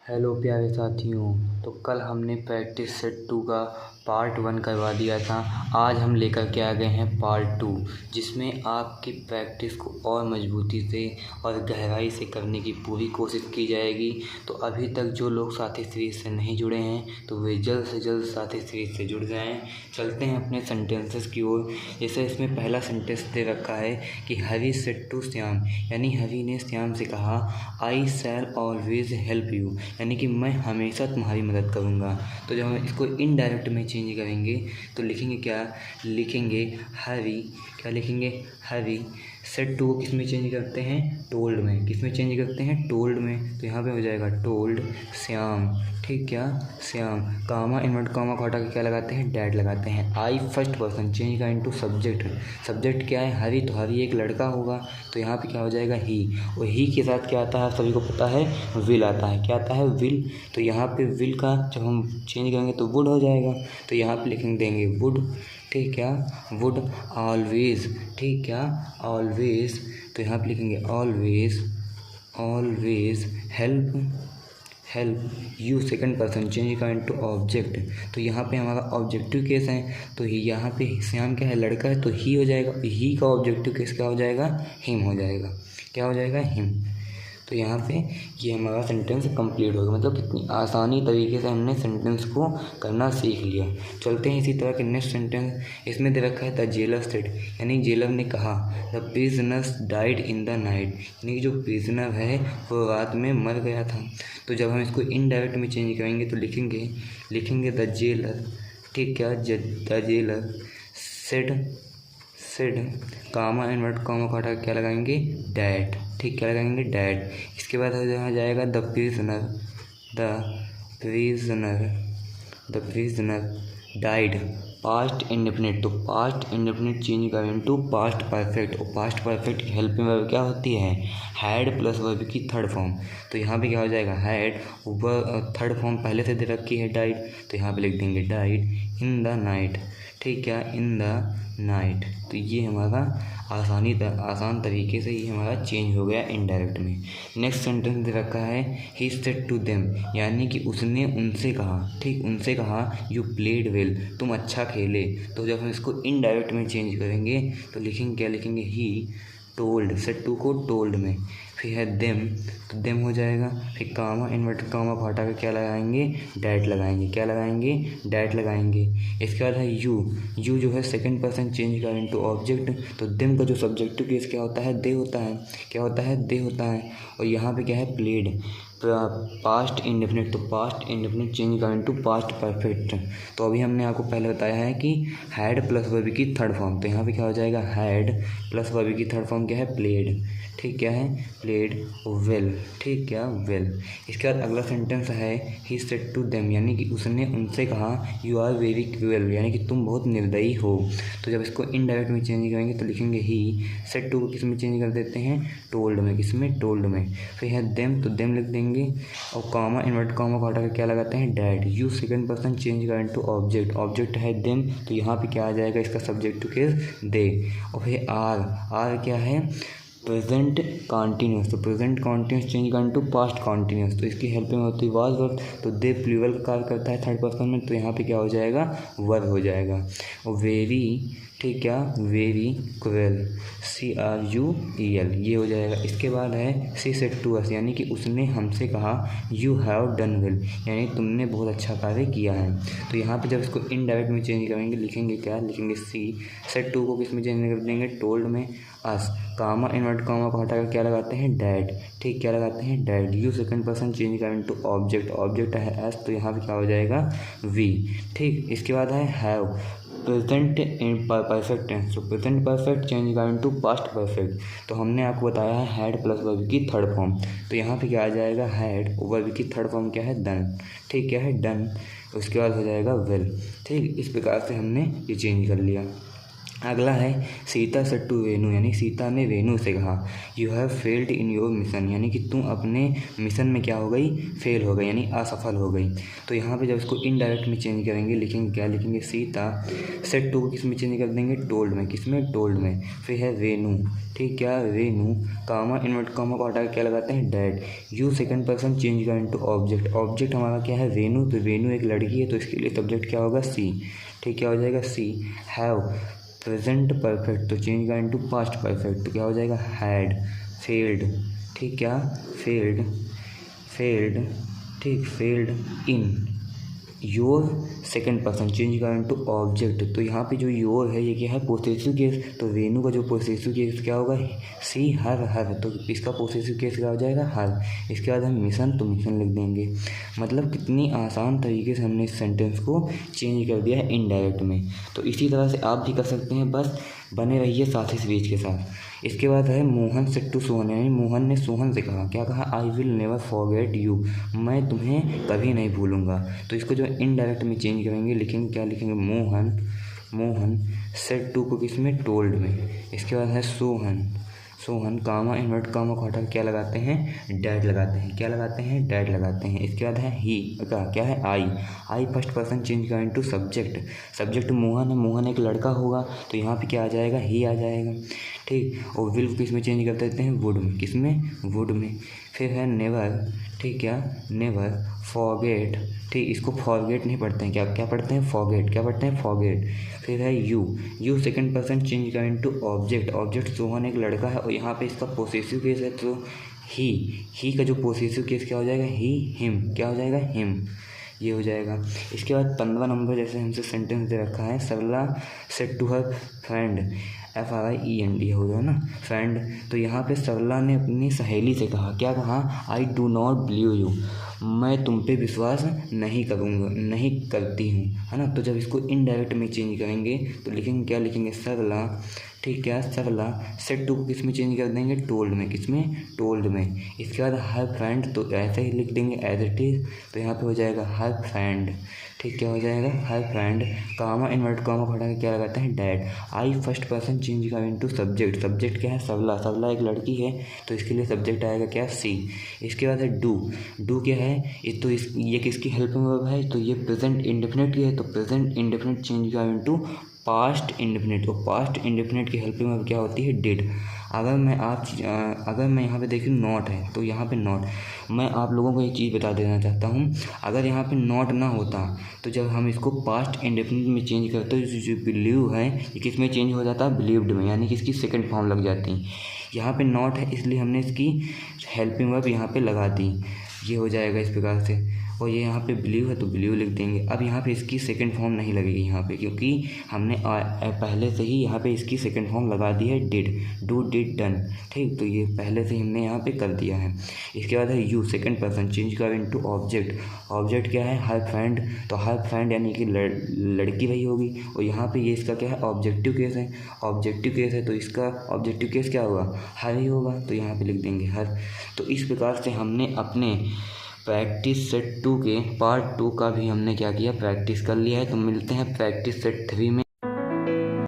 Hello प्यारे साथियों। तो कल हमने प्रैक्टिस सेट 2 का पार्ट 1 करवा दिया था। आज हम लेकर के आ गए हैं पार्ट 2, जिसमें आपकी प्रैक्टिस को और मजबूती से और गहराई से करने की पूरी कोशिश की जाएगी। तो अभी तक जो लोग साथी सीरीज से नहीं जुड़े हैं तो वे जल्द से जल्द साथी सीरीज से जुड़ जाएं। चलते हैं अपने सेंटेंसेस की ओर। जैसे इसमें पहला सेंटेंस दे रखा है कि हरी सेड टू श्याम, यानी हरी ने श्याम से कहा आई शैल ऑलवेज हेल्प यू, यानी कि मैं हमेशा तुम्हारी मदद करूँगा। तो जब हम इसको इनडायरेक्ट में चेंज करेंगे तो लिखेंगे क्या, लिखेंगे हरी, क्या लिखेंगे हरी सेड टू को किस में चेंज करते हैं, टोल्ड में। किस में चेंज करते हैं, टोल्ड में। तो यहाँ पे हो जाएगा टोल्ड श्याम, ठीक, क्या श्याम, कामा इन्वर्ट कामा को हटा के क्या लगाते हैं, डैड लगाते हैं। आई फर्स्ट पर्सन चेंज का इनटू सब्जेक्ट। सब्जेक्ट क्या है, हरी, तो हरी एक लड़का होगा तो यहाँ पे क्या हो जाएगा ही, और ही के साथ क्या आता है सभी को पता है, विल आता है। क्या आता है, विल। तो यहाँ पे विल का जब हम चेंज करेंगे तो वुड हो जाएगा। तो यहाँ पे लिख देंगे वुड, ठीक, क्या वुड ऑलवेज, ठीक, क्या ऑलवेज। तो यहाँ पे लिखेंगे always, always help you second person change का इनटू ऑब्जेक्ट। तो यहाँ पे हमारा ऑब्जेक्टिव केस है, तो यहाँ पे श्याम क्या है, लड़का है, तो ही हो जाएगा। ही का ऑब्जेक्टिव केस क्या हो जाएगा, हिम हो जाएगा। क्या हो जाएगा, हिम। तो यहाँ पे ये हमारा सेंटेंस कंप्लीट होगा। मतलब कितनी आसानी तरीके से हमने सेंटेंस को करना सीख लिया। चलते हैं इसी तरह के नेक्स्ट सेंटेंस। इसमें दे रखा है द जेलर सेड, यानी जेलर ने कहा the prisoners died in the night, यानी कि जो प्रिजनर है वो रात में मर गया था। तो जब हम इसको इनडायरेक्ट में चेंज करेंगे तो लिखेंगे द जेलर, ठीक, क्या the jailer said comma inverted comma को हटा क्या लगाएंगे, डैड, ठीक, क्या लगाएंगे, डैड। इसके बाद हो जाएगा the prisoner died past indefinite. तो पास्ट इंडेफिनिट चेंज करें इनटू पास्ट परफेक्ट, और पास्ट परफेक्ट की हेल्पिंग वर्ब क्या होती है, हैड प्लस वर्ब की थर्ड फॉर्म। तो यहाँ पे क्या हो जाएगा, हैड, ऊपर थर्ड फॉर्म पहले से दे रखी है डाइड, तो यहाँ पे लिख देंगे डाइड इन द नाइट, ठीक, क्या इन द नाइट। तो ये हमारा आसान तरीके से ये हमारा चेंज हो गया इनडायरेक्ट में। नेक्स्ट सेंटेंस दे रखा है ही सेड टू देम, यानी कि उसने उनसे कहा, ठीक, उनसे कहा यू प्लेड वेल, तुम अच्छा खेले। तो जब हम इसको इनडायरेक्ट में चेंज करेंगे तो लिखेंगे क्या, लिखेंगे ही टोल्ड, सेड टू को टोल्ड में, फिर है देम, तो देम हो जाएगा। फिर कामा इन्वर्टेड कामा को हटा कर क्या लगाएंगे, डैट लगाएंगे, क्या लगाएंगे, डैट लगाएंगे। इसके बाद है यू जो है सेकंड पर्सन चेंज का इनटू ऑब्जेक्ट। तो देम का जो सब्जेक्टिव केस क्या होता है, दे होता है, क्या होता है, दे होता है। और यहाँ पे क्या है, प्लेड, पास्ट इंडेफिनिट, तो पास्ट इंडेफिनिट चेंज का इनटू पास्ट परफेक्ट। तो अभी हमने आपको पहले बताया है कि हैड प्लस वर्ब की थर्ड फॉर्म, तो यहाँ पे क्या हो जाएगा, हैड प्लस वर्ब की थर्ड फॉर्म क्या है, प्लेड, ठीक, क्या है, प्लेड वेल, ठीक, क्या वेल। इसके बाद अगला सेंटेंस है ही सेड टू देम, यानी कि उसने उनसे कहा यू आर वेरी क्रूएल, यानी कि तुम बहुत निर्दयी हो। तो जब इसको इनडायरेक्ट में चेंज करेंगे तो लिखेंगे ही सेड टू को किस में चेंज कर देते हैं, टोल्ड में, किस में, टोल्ड में। फिर है देम, तो देम लिख देंगे, और कामा इन्वर्ट कामा को हटा कर क्या लगाते हैं, dad. You second person change करें टू ऑब्जेक्ट, ऑब्जेक्ट है देम, तो यहाँ पे क्या आ जाएगा, इसका सब्जेक्टिव केस दे। और फिर आर क्या है, प्रेजेंट कॉन्टीन्यूस, तो प्रेजेंट कॉन्टीन्यूस चेंज करें टू पास्ट कॉन्टीन्यूस, तो इसकी हेल्पिंग होती है वाज वर्ब। तो दे प्लूरल का कार्य करता है थर्ड पर्सन में, तो यहाँ पे क्या हो जाएगा, वर्ब हो जाएगा। और वेरी, ठीक, क्या वेरी क्रूएल, CRUEL, ये हो जाएगा। इसके बाद है सी सेड टू अस, यानी कि उसने हमसे कहा यू हैव डन वेल, यानी तुमने बहुत अच्छा कार्य किया है। तो यहाँ पे जब इसको इनडायरेक्ट में चेंज करेंगे लिखेंगे क्या, लिखेंगे सी सेड टू को किस में चेंज कर देंगे, टोल्ड में। अस कामा इन्वर्ट कामा को हटाकर क्या लगाते हैं, डैड, ठीक, क्या लगाते हैं, dad. You second person change करें टू ऑब्जेक्ट, ऑब्जेक्ट है एस, तो यहाँ पे क्या हो जाएगा, वी, ठीक। इसके बाद है have present in perfect tense, तो प्रेजेंट परफेक्ट चेंज करें टू पास्ट परफेक्ट। तो हमने आपको बताया है हैड प्लस वर्ब की थर्ड फॉर्म, तो यहाँ पे क्या आ जाएगा, हैड, वर्ब की थर्ड फॉर्म क्या है, डन, ठीक, क्या है, डन। उसके बाद हो जाएगा वेल, ठीक। इस प्रकार से हमने ये चेंज कर लिया। अगला है सीता सेड टू वेनु, यानी सीता ने वेनु से कहा you have failed in your mission, यानी कि तुम अपने मिशन में क्या हो गई, फेल हो गई, यानी असफल हो गई। तो यहाँ पे जब इसको इनडायरेक्ट में चेंज करेंगे लिखेंगे क्या, लिखेंगे सीता सेड टू को किस में चेंज कर देंगे, टोल्ड में, किस में, टोल्ड में। फिर है वेनु, ठीक, क्या वेनु, कामा इन्वर्ट कामा को हटा के क्या लगाते हैं, dad. You second person change कर इनटू ऑब्जेक्ट, ऑब्जेक्ट हमारा क्या है, वेनु, तो वेनु एक लड़की है तो इसके लिए सब्जेक्ट क्या होगा, सी, ठीक, क्या हो जाएगा, सी। हैव प्रेजेंट परफेक्ट, तो चेंज कर इनटू पास्ट परफेक्ट, तो क्या हो जाएगा, हैड। फेल्ड, ठीक, क्या, फेल्ड, फेल्ड, ठीक, failed in your second person, change कर इनटू ऑब्जेक्ट, तो यहाँ पे जो योर है ये क्या है, पोसेसिव केस, तो वेनु का जो पोसेसिव केस क्या होगा, सी, हर, हर, तो इसका पोसेसिव केस क्या हो जाएगा, हर। इसके बाद हम मिशन, तो मिशन लिख देंगे। मतलब कितनी आसान तरीके से हमने इस सेंटेंस को चेंज कर दिया है इनडायरेक्ट में। तो इसी तरह से आप भी कर सकते हैं, बस बने रहिए साथ ही स्पीच के साथ। इसके बाद है मोहन सेड टू सोहन, यानी मोहन ने सोहन से कहा, क्या कहा, I will never forget you, मैं तुम्हें कभी नहीं भूलूंगा। तो इसको जो इनडायरेक्ट में चेंज करेंगे लिखेंगे क्या, लिखेंगे मोहन, मोहन सेड टू को किस में, टोल्ड में। इसके बाद है सोहन, सोहन कामा इन्वर्ट कामा को हटा क्या लगाते हैं, डैड लगाते हैं, क्या लगाते हैं, डैड लगाते हैं। इसके बाद है ही का क्या है, आई, आई फर्स्ट पर्सन चेंज कर इनटू सब्जेक्ट, सब्जेक्ट मोहन है, मोहन एक लड़का होगा तो यहाँ पे क्या आ जाएगा, ही आ जाएगा, ठीक। और विल किस में चेंज कर देते हैं, वुड में, किस में, वुड में। फिर है नेवर, ठीक, क्या, नेवर फॉरगेट, ठीक, इसको फॉरगेट नहीं पढ़ते हैं, क्या क्या पढ़ते हैं, फॉरगेट, क्या पढ़ते हैं, फॉरगेट। फिर है you, you second person change कर इनटू ऑब्जेक्ट, ऑब्जेक्ट सोहन एक लड़का है और यहाँ पे इसका पोसेसिव केस है तो ही का जो पोसेसिव केस क्या हो जाएगा, ही, हिम, क्या हो जाएगा, हिम, ये हो जाएगा। इसके बाद 15 नंबर जैसे हमसे सेंटेंस दे रखा है, Sarla said to her friend, FRIEND हो गया ना, फ्रेंड। तो यहाँ पे सरला ने अपनी सहेली से कहा, क्या कहा, I do not believe you, मैं तुम पे विश्वास नहीं करूँगा, नहीं करती हूँ, है ना। तो जब इसको इनडायरेक्ट में चेंज करेंगे तो लिखेंगे क्या, लिखेंगे सरला, ठीक, क्या, सरला सेड टू को किस में चेंज कर देंगे, टोल्ड में, किस में, टोल्ड में। इसके बाद हर फ्रेंड, तो ऐसे ही लिख देंगे एज इट इज़, तो यहाँ पे हो जाएगा हर फ्रेंड, ठीक, क्या हो जाएगा, हर फ्रेंड, कामा इन्वर्ट कामा को हटा के क्या लगाते हैं, डैड। आई फर्स्ट पर्सन चेंज कर इनटू सब्जेक्ट, सब्जेक्ट क्या है, सरला, सरला एक लड़की है तो इसके लिए सब्जेक्ट आएगा क्या, सी। इसके बाद है डू, डू क्या है, तो ये किसकी हेल्पिंग वर्ब है, तो ये प्रेजेंट इंडेफिनिट की है, तो प्रेजेंट इंडेफिनिट चेंज कर इनटू पास्ट इंडेफिनिट, और पास्ट इंडेफिनिट की हेल्पिंग वर्ब क्या होती है, डिड। अगर मैं यहाँ पे देखूँ नॉट है तो यहाँ पे नॉट, मैं आप लोगों को एक चीज़ बता देना चाहता हूँ, अगर यहाँ पे नॉट ना होता तो जब हम इसको पास्ट इंडेफिनिट में चेंज करते तो जो बिलीव है ये किस में चेंज हो जाता, बिलीव्ड में, यानी कि इसकी सेकंड फॉर्म लग जाती। यहाँ पे नॉट है इसलिए हमने इसकी हेल्पिंग वर्ब यहाँ पे लगा दी, ये हो जाएगा इस प्रकार से। और ये यहाँ पे बिलीव है तो बिलीव लिख देंगे। अब यहाँ पे इसकी सेकंड फॉर्म नहीं लगेगी यहाँ पे, क्योंकि हमने पहले से ही यहाँ पे इसकी सेकंड फॉर्म लगा दी है, डिड, डू, डिड, डन, ठीक। तो ये पहले से ही हमने यहाँ पे कर दिया है। इसके बाद है यू सेकंड पर्सन चेंज कर इनटू ऑब्जेक्ट, ऑब्जेक्ट क्या है, हर फ्रेंड, तो हर फ्रेंड यानी कि लड़की वही होगी, और यहाँ पे ये इसका क्या है, ऑब्जेक्टिव केस है, ऑब्जेक्टिव केस है तो इसका ऑब्जेक्टिव केस क्या होगा, हर ही होगा, तो यहाँ पे लिख देंगे हर। तो इस प्रकार से हमने अपने प्रैक्टिस सेट 2 के पार्ट 2 का भी हमने क्या किया, प्रैक्टिस कर लिया है। तो मिलते हैं प्रैक्टिस सेट 3 में।